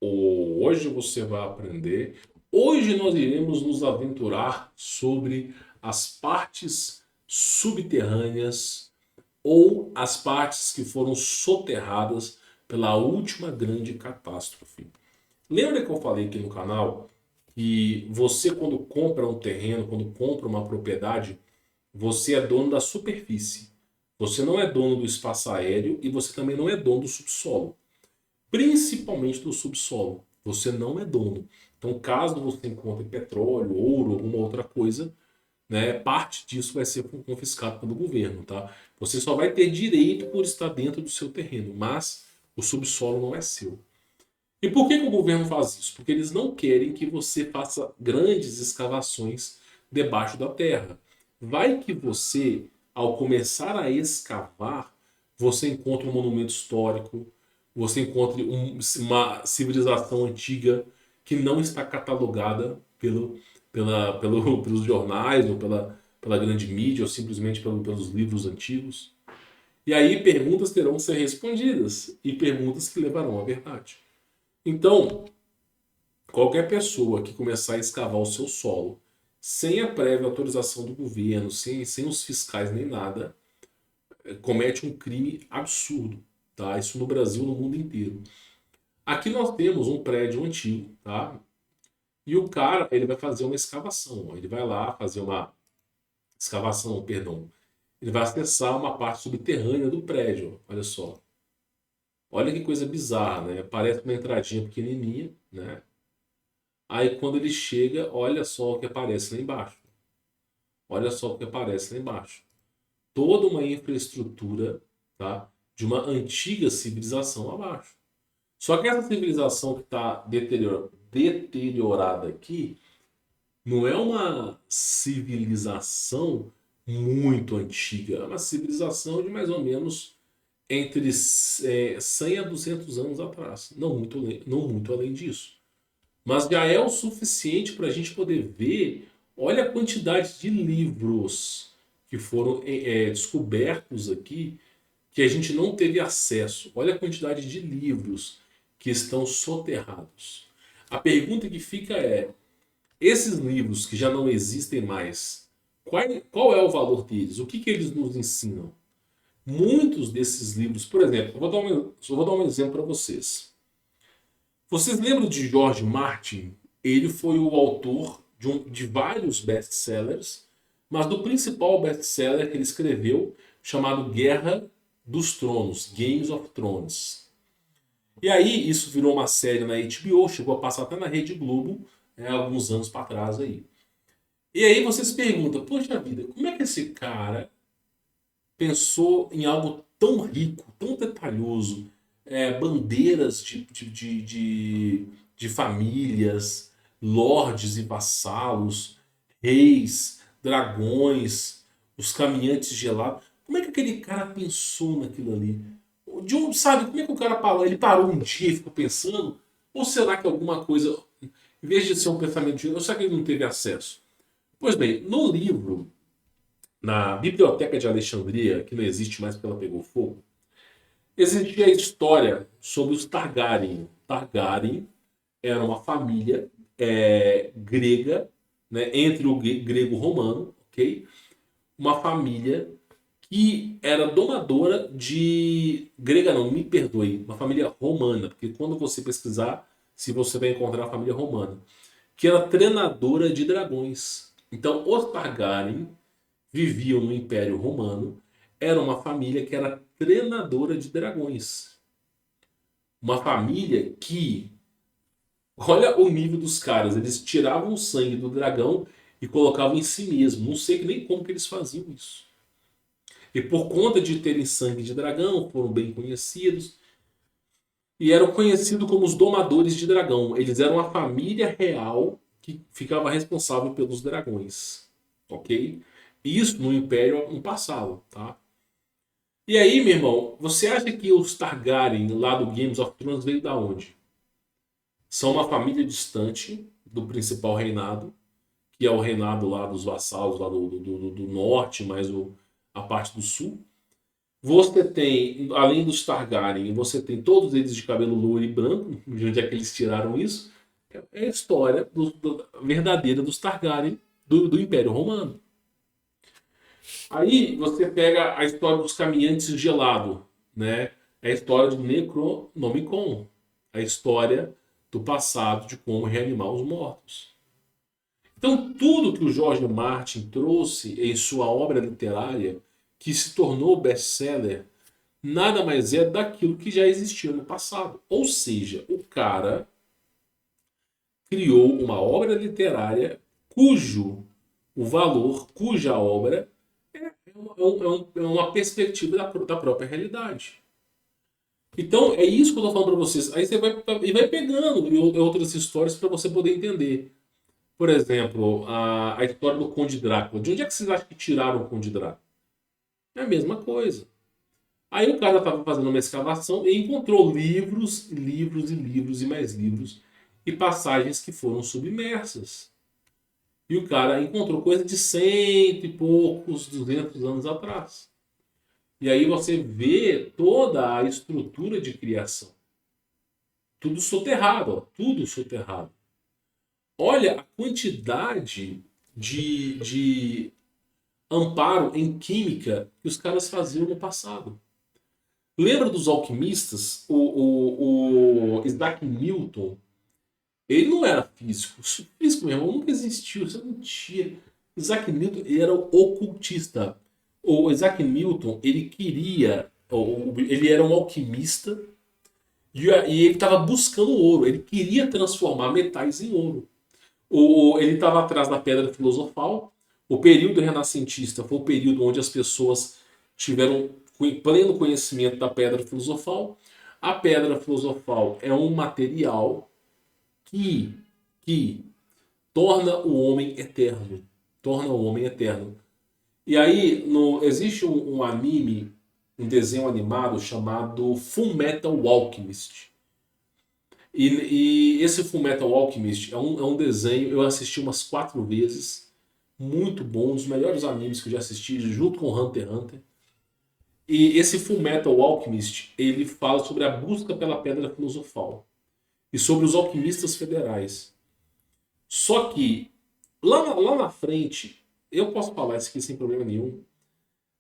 Hoje você vai aprender. Hoje nós iremos nos aventurar sobre as partes subterrâneas ou as partes que foram soterradas pela última grande catástrofe. Lembra que eu falei aqui no canal que você, quando compra um terreno, quando compra uma propriedade, você é dono da superfície. Você não é dono do espaço aéreo e você também não é dono do subsolo, principalmente do subsolo. Você não é dono. Então, caso você encontre petróleo, ouro, alguma outra coisa, né, parte disso vai ser confiscado pelo governo, tá? Você só vai ter direito por estar dentro do seu terreno, mas o subsolo não é seu. E por que o governo faz isso? Porque eles não querem que você faça grandes escavações debaixo da terra. Vai que você, ao começar a escavar, você encontra um monumento histórico, você encontre uma civilização antiga que não está catalogada pelos jornais ou pela grande mídia ou simplesmente pelos livros antigos. E aí perguntas terão que ser respondidas e perguntas que levarão à verdade. Então, qualquer pessoa que começar a escavar o seu solo sem a prévia autorização do governo, sem os fiscais nem nada, comete um crime absurdo. Tá? Isso no Brasil, no mundo inteiro. Aqui nós temos um prédio antigo, tá? E o cara, ele vai fazer uma escavação. Ele vai lá fazer uma escavação, perdão. Ele vai acessar uma parte subterrânea do prédio. Olha só. Olha que coisa bizarra, né? Parece uma entradinha pequenininha, né? Aí quando ele chega, olha só o que aparece lá embaixo. Olha só o que aparece lá embaixo. Toda uma infraestrutura, tá, de uma antiga civilização abaixo. Só que essa civilização que está deteriorada aqui não é uma civilização muito antiga. É uma civilização de mais ou menos entre 100 a 200 anos atrás. Não muito além disso. Mas já é o suficiente para a gente poder ver. Olha a quantidade de livros que foram descobertos aqui que a gente não teve acesso. Olha a quantidade de livros que estão soterrados. A pergunta que fica é: esses livros que já não existem mais, qual é o valor deles? O que eles nos ensinam? Muitos desses livros, por exemplo, só vou dar um exemplo para vocês. Vocês lembram de George Martin? Ele foi o autor de vários best-sellers, mas do principal best-seller que ele escreveu, chamado Guerra dos Tronos, Games of Thrones. E aí isso virou uma série na HBO, chegou a passar até na Rede Globo, alguns anos para trás aí. E aí você se pergunta, poxa vida, como é que esse cara pensou em algo tão rico, tão detalhoso, bandeiras de famílias, lordes e vassalos, reis, dragões, os caminhantes gelados. Como é que aquele cara pensou naquilo ali? De onde, sabe, como é que o cara parou? Ele parou um dia e ficou pensando? Ou será que alguma coisa, em vez de ser um pensamento de, ou será que ele não teve acesso? Pois bem, no livro, na Biblioteca de Alexandria, que não existe mais porque ela pegou fogo, existia a história sobre os Targaryen. Targaryen era uma família grega, né, entre o grego romano, ok? Uma família que era domadora de... Grega não, me perdoe. Uma família romana, porque quando você pesquisar, se você vai encontrar a família romana. Que era treinadora de dragões. Então, os Targaryen viviam no Império Romano. Era uma família que era treinadora de dragões. Uma família que... Olha o nível dos caras. Eles tiravam o sangue do dragão e colocavam em si mesmo. Não sei nem como que eles faziam isso. E por conta de terem sangue de dragão, foram bem conhecidos. E eram conhecidos como os domadores de dragão. Eles eram a família real que ficava responsável pelos dragões. Ok? Isso no Império no passado, tá? E aí, meu irmão, você acha que os Targaryen lá do Games of Thrones veio da onde? São uma família distante do principal reinado, que é o reinado lá dos vassalos lá do norte, mais a parte do sul. Você tem, além dos Targaryen, você tem todos eles de cabelo louro e branco. De onde é que eles tiraram isso? É a história verdadeira dos Targaryen do Império Romano. Aí você pega a história dos caminhantes gelado, né? É a história do Necronomicon, a história do passado de como reanimar os mortos. Então, tudo que o George Martin trouxe em sua obra literária, que se tornou best-seller, nada mais é daquilo que já existia no passado. Ou seja, o cara criou uma obra literária o valor, cuja obra é uma perspectiva da própria realidade. Então, é isso que eu estou falando para vocês. Aí você vai pegando outras histórias para você poder entender. Por exemplo, a história do Conde Drácula. De onde é que vocês acham que tiraram o Conde Drácula? É a mesma coisa. Aí o cara estava fazendo uma escavação e encontrou livros, livros e livros e mais livros e passagens que foram submersas. E o cara encontrou coisa de cento e poucos, 200 anos atrás. E aí você vê toda a estrutura de criação. Tudo soterrado, ó, tudo soterrado. Olha a quantidade de amparo em química que os caras faziam no passado. Lembra dos alquimistas? O Isaac Newton, ele não era físico. Físico, meu irmão, nunca existiu. Isso é mentira. Isaac Newton, ele era ocultista. O Isaac Newton, ele queria... Ele era um alquimista e ele estava buscando ouro. Ele queria transformar metais em ouro. Ele estava atrás da pedra filosofal. O período renascentista foi o período onde as pessoas tiveram pleno conhecimento da pedra filosofal. A pedra filosofal é um material que torna o homem eterno. Torna o homem eterno. E aí existe um anime, um desenho animado chamado Fullmetal Alchemist. E esse Fullmetal Alchemist é um desenho, eu assisti umas 4 vezes, muito bom, um dos melhores animes que eu já assisti, junto com Hunter x Hunter. E esse Fullmetal Alchemist, ele fala sobre a busca pela pedra filosofal e sobre os alquimistas federais. Só que, lá na frente, eu posso falar isso aqui sem problema nenhum,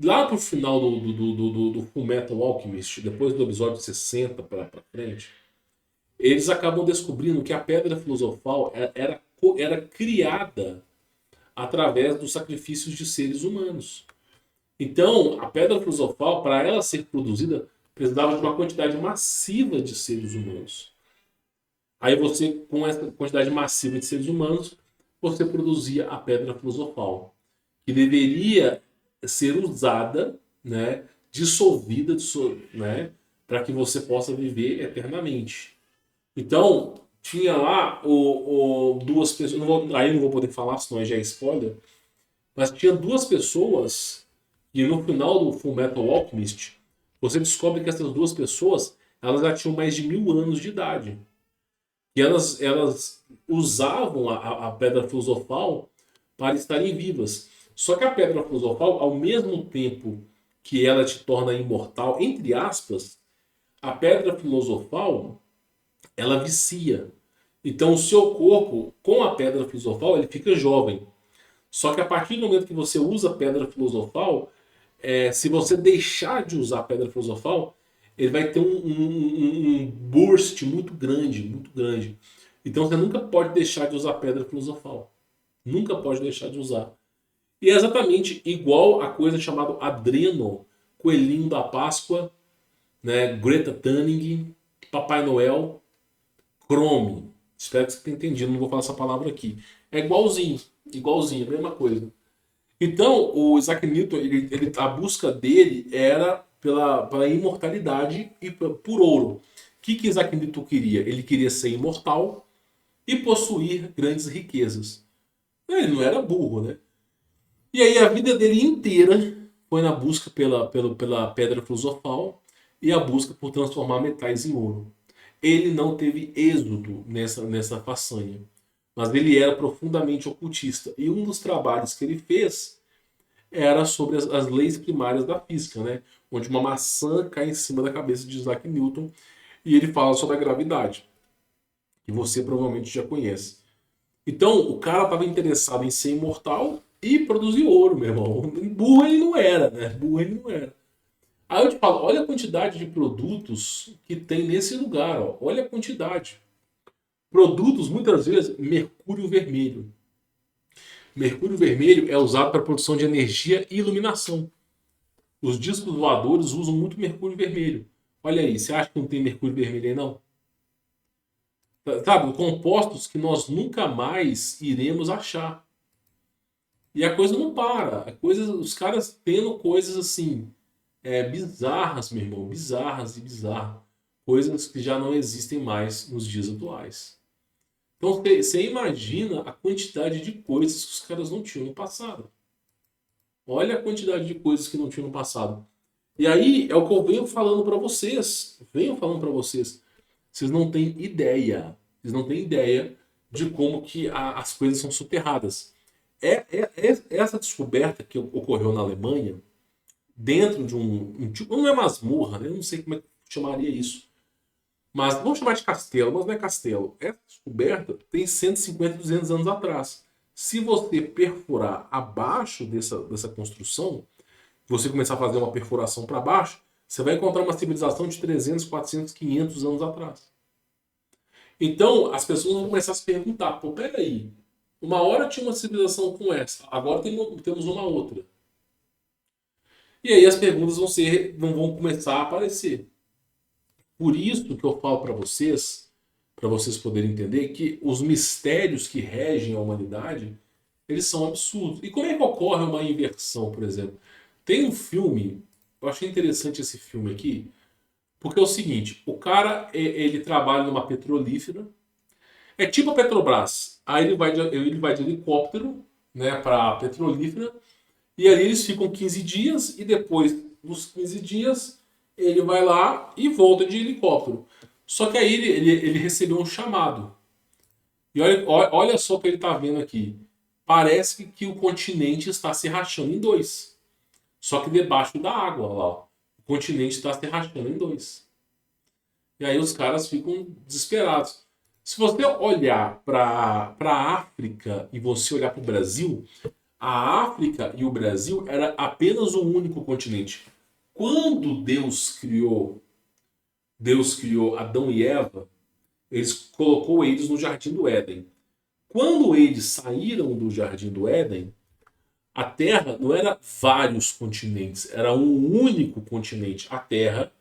lá pro final do Fullmetal Alchemist, depois do episódio 60 pra frente, eles acabam descobrindo que a pedra filosofal era criada através dos sacrifícios de seres humanos. Então, a pedra filosofal, para ela ser produzida, precisava de uma quantidade massiva de seres humanos. Aí você, com essa quantidade massiva de seres humanos, você produzia a pedra filosofal, que deveria ser usada, né, dissolvida, né, para que você possa viver eternamente. Então, tinha lá duas pessoas. Aí não vou poder falar, senão já é spoiler. Mas tinha duas pessoas. E no final do Fullmetal Alchemist, você descobre que essas duas pessoas elas já tinham mais de 1000 anos de idade. E elas usavam a pedra filosofal para estarem vivas. Só que a pedra filosofal, ao mesmo tempo que ela te torna imortal, entre aspas, a pedra filosofal ela vicia. Então o seu corpo, com a pedra filosofal, ele fica jovem. Só que a partir do momento que você usa a pedra filosofal, se você deixar de usar a pedra filosofal, ele vai ter um burst muito grande, muito grande. Então você nunca pode deixar de usar a pedra filosofal. Nunca pode deixar de usar. E é exatamente igual a coisa chamada Adreno, Coelhinho da Páscoa, né, Greta Thunberg, Papai Noel, Chrome. Espero que você tenha entendido, não vou falar essa palavra aqui. É igualzinho, igualzinho, a mesma coisa. Então, o Isaac Newton, a busca dele era pela imortalidade e por ouro. O que Isaac Newton queria? Ele queria ser imortal e possuir grandes riquezas. Ele não era burro, né? E aí a vida dele inteira foi na busca pela pedra filosofal e a busca por transformar metais em ouro. Ele não teve êxito nessa façanha, mas ele era profundamente ocultista. E um dos trabalhos que ele fez era sobre as leis primárias da física, né? Onde uma maçã cai em cima da cabeça de Isaac Newton e ele fala sobre a gravidade, que você provavelmente já conhece. Então, o cara estava interessado em ser imortal e produzir ouro, meu irmão. Burro ele não era, né? Burro ele não era. Aí eu te falo, olha a quantidade de produtos que tem nesse lugar, ó. Olha a quantidade. Produtos, muitas vezes, mercúrio vermelho. Mercúrio vermelho é usado para produção de energia e iluminação. Os discos voadores usam muito mercúrio vermelho. Olha aí, você acha que não tem mercúrio vermelho aí, não? Sabe, compostos que nós nunca mais iremos achar. E a coisa não para. A coisa, os caras tendo coisas assim, bizarras, meu irmão, bizarras e bizarras. Coisas que já não existem mais nos dias atuais. Então você imagina a quantidade de coisas que os caras não tinham no passado. Olha a quantidade de coisas que não tinham no passado. E aí é o que eu venho falando para vocês. Venho falando para vocês. Vocês não têm ideia. Vocês não têm ideia de como que as coisas são soterradas. Essa descoberta que ocorreu na Alemanha, dentro de um tipo, não é masmorra, né? Eu não sei como é que chamaria isso. Mas vamos chamar de castelo, mas não é castelo. Essa descoberta tem 150, 200 anos atrás. Se você perfurar abaixo dessa construção, você começar a fazer uma perfuração para baixo, você vai encontrar uma civilização de 300, 400, 500 anos atrás. Então, as pessoas vão começar a se perguntar, pô, peraí, uma hora tinha uma civilização com essa, agora temos uma outra. E aí as perguntas vão começar a aparecer. Por isso que eu falo para vocês poderem entender que os mistérios que regem a humanidade, eles são absurdos. E como é que ocorre uma inversão, por exemplo? Tem um filme, eu achei interessante esse filme aqui, porque é o seguinte, o cara, ele trabalha numa petrolífera, é tipo a Petrobras, aí ele vai de helicóptero, né, para a petrolífera, e aí eles ficam 15 dias, e depois dos 15 dias, ele vai lá e volta de helicóptero. Só que aí ele recebeu um chamado. E olha só o que ele está vendo aqui. Parece que o continente está se rachando em dois. Só que debaixo da água, lá, ó. O continente está se rachando em dois. E aí os caras ficam desesperados. Se você olhar para a África e você olhar para o Brasil, a África e o Brasil era apenas um único continente. Quando Deus criou Adão e Eva, eles colocou eles no Jardim do Éden. Quando eles saíram do Jardim do Éden, a Terra não era vários continentes, era um único continente. A Terra,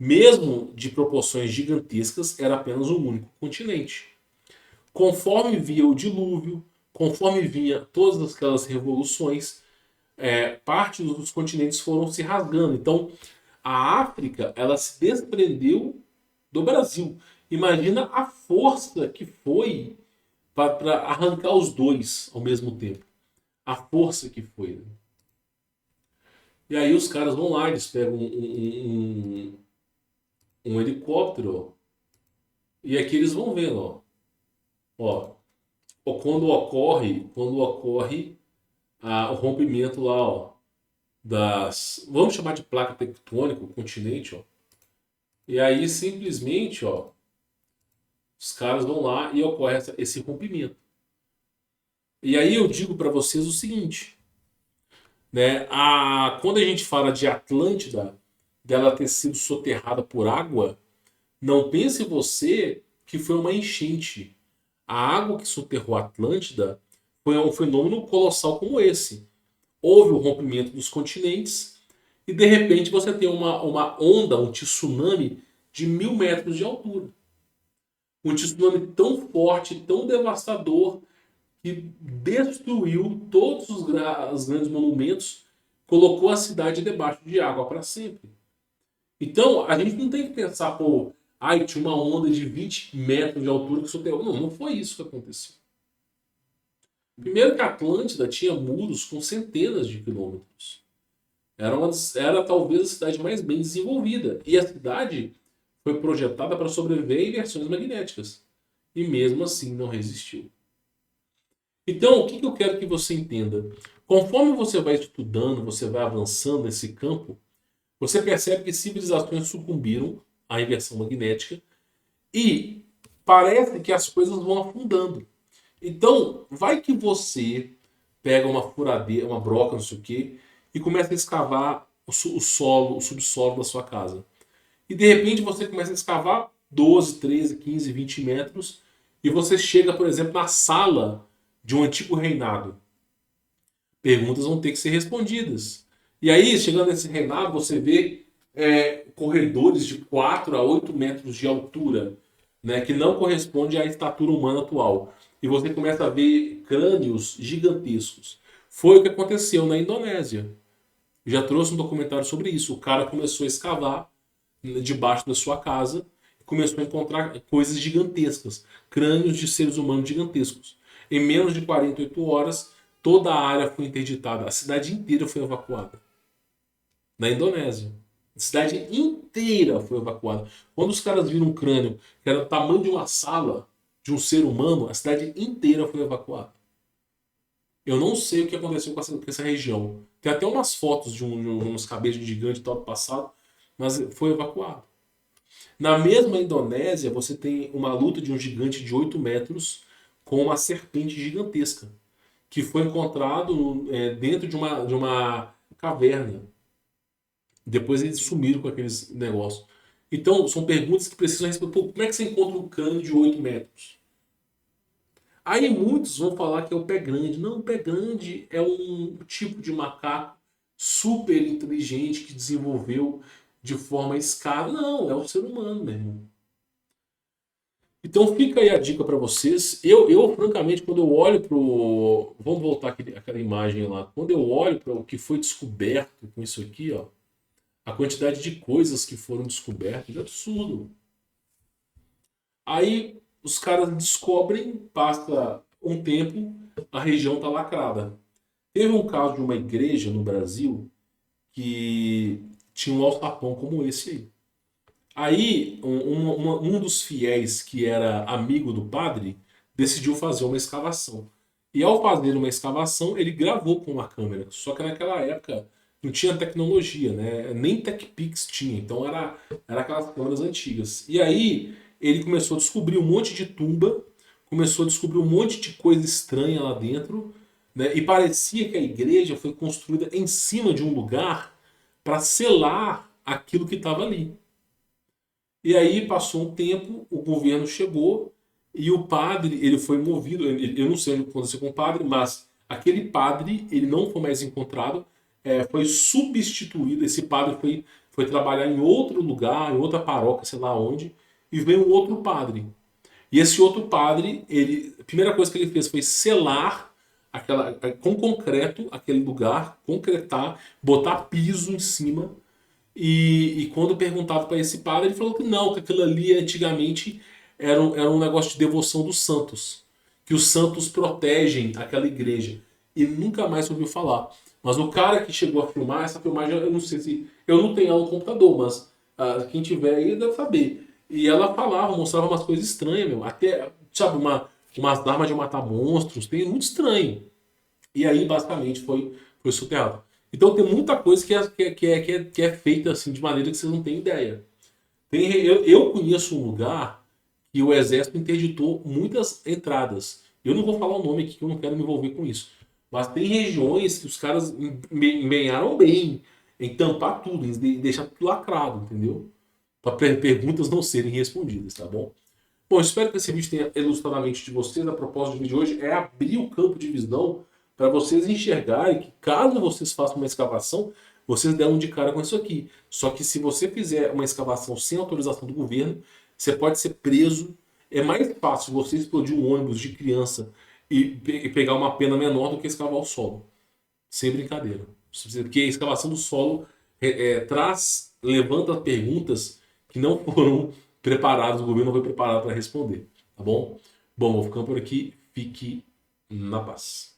mesmo de proporções gigantescas, era apenas um único continente. Conforme via o dilúvio, conforme vinha todas aquelas revoluções, parte dos continentes foram se rasgando. Então, a África, ela se desprendeu do Brasil. Imagina a força que foi para arrancar os dois ao mesmo tempo. A força que foi. Né? E aí os caras vão lá, eles pegam um helicóptero, ó, e aqui eles vão vendo, ó, quando ocorre o rompimento lá, ó, vamos chamar de placa tectônica, o continente, ó. E aí simplesmente, ó, os caras vão lá e ocorre esse rompimento. E aí eu digo para vocês o seguinte, né? Quando a gente fala de Atlântida, dela ter sido soterrada por água, não pense você que foi uma enchente. A água que soterrou a Atlântida foi um fenômeno colossal como esse. Houve o rompimento dos continentes e de repente você tem uma onda, um tsunami de 1.000 metros de altura. Um tsunami tão forte, tão devastador, que destruiu todos os grandes monumentos, colocou a cidade debaixo de água para sempre. Então, a gente não tem que pensar, pô, tinha uma onda de 20 metros de altura que soterrou. Não, não foi isso que aconteceu. Primeiro que a Atlântida tinha muros com centenas de quilômetros. Era talvez a cidade mais bem desenvolvida. E a cidade foi projetada para sobreviver a inversões magnéticas. E mesmo assim não resistiu. Então, o que eu quero que você entenda? Conforme você vai estudando, você vai avançando nesse campo, você percebe que civilizações sucumbiram à inversão magnética e parece que as coisas vão afundando. Então, vai que você pega uma furadeira, uma broca, não sei o quê, e começa a escavar o solo, o subsolo da sua casa. E de repente você começa a escavar 12, 13, 15, 20 metros e você chega, por exemplo, na sala de um antigo reinado. Perguntas vão ter que ser respondidas. E aí, chegando nesse reinado, você vê corredores de 4 a 8 metros de altura, né, que não corresponde à estatura humana atual. E você começa a ver crânios gigantescos. Foi o que aconteceu na Indonésia. Eu já trouxe um documentário sobre isso. O cara começou a escavar debaixo da sua casa e começou a encontrar coisas gigantescas, crânios de seres humanos gigantescos. Em menos de 48 horas, toda a área foi interditada, a cidade inteira foi evacuada. Na Indonésia. A cidade inteira foi evacuada. Quando os caras viram um crânio que era do tamanho de uma sala de um ser humano, a cidade inteira foi evacuada. Eu não sei o que aconteceu com essa região. Tem até umas fotos de uns cabeças de gigante e tal do passado, mas foi evacuado. Na mesma Indonésia, você tem uma luta de um gigante de 8 metros com uma serpente gigantesca, que foi encontrado dentro de uma caverna. Depois eles sumiram com aqueles negócios. Então, são perguntas que precisam responder. Pô, como é que você encontra um crânio de 8 metros? Aí muitos vão falar que é o pé grande. Não, o pé grande é um tipo de macaco super inteligente que desenvolveu de forma escassa. Não, é o ser humano, meu irmão. Então fica aí a dica para vocês. Francamente, quando eu olho pro. Vamos voltar àquela imagem lá. Quando eu olho para o que foi descoberto com isso aqui, ó, a quantidade de coisas que foram descobertas é absurdo. Aí os caras descobrem, passa um tempo, a região está lacrada. Teve um caso de uma igreja no Brasil que tinha um alçapão como esse aí. Aí um dos fiéis que era amigo do padre decidiu fazer uma escavação. E ao fazer uma escavação, ele gravou com uma câmera. Só que naquela época não tinha tecnologia, né? Nem TechPix tinha. Então era aquelas câmeras antigas. E aí ele começou a descobrir um monte de tumba, começou a descobrir um monte de coisa estranha lá dentro, né? E parecia que a igreja foi construída em cima de um lugar para selar aquilo que estava ali. E aí passou um tempo, o governo chegou e o padre, ele foi movido, eu não sei o que aconteceu com o padre, mas aquele padre, ele não foi mais encontrado, foi substituído, esse padre foi trabalhar em outro lugar, em outra paróquia, sei lá onde, e veio um outro padre. E esse outro padre, a primeira coisa que ele fez foi selar com concreto aquele lugar, concretar, botar piso em cima. E quando perguntado para esse padre, ele falou que não, que aquilo ali antigamente era um negócio de devoção dos santos. Que os santos protegem aquela igreja. E nunca mais ouviu falar. Mas o cara que chegou a filmar, essa filmagem, eu não sei se. Eu não tenho ela no computador, mas quem tiver aí deve saber. E ela falava, mostrava umas coisas estranhas, meu. Até, sabe, umas armas de matar monstros. Tem muito estranho. E aí, basicamente, foi soterrado. Então tem muita coisa que é feita assim de maneira que vocês não têm ideia. Eu conheço um lugar que o exército interditou muitas entradas. Eu não vou falar o nome aqui, que eu não quero me envolver com isso. Mas tem regiões que os caras empenharam bem em tampar tudo, em deixar tudo lacrado, entendeu? Para perguntas não serem respondidas, tá bom? Bom, espero que esse vídeo tenha elucidado a mente de vocês. A proposta do vídeo de hoje é abrir o campo de visão para vocês enxergarem que caso vocês façam uma escavação, vocês deram de cara com isso aqui. Só que se você fizer uma escavação sem autorização do governo, você pode ser preso. É mais fácil você explodir um ônibus de criança e pegar uma pena menor do que escavar o solo. Sem brincadeira. Porque a escavação do solo levanta perguntas que não foram preparados, o governo não foi preparado para responder. Tá bom? Bom, vou ficando por aqui. Fique na paz.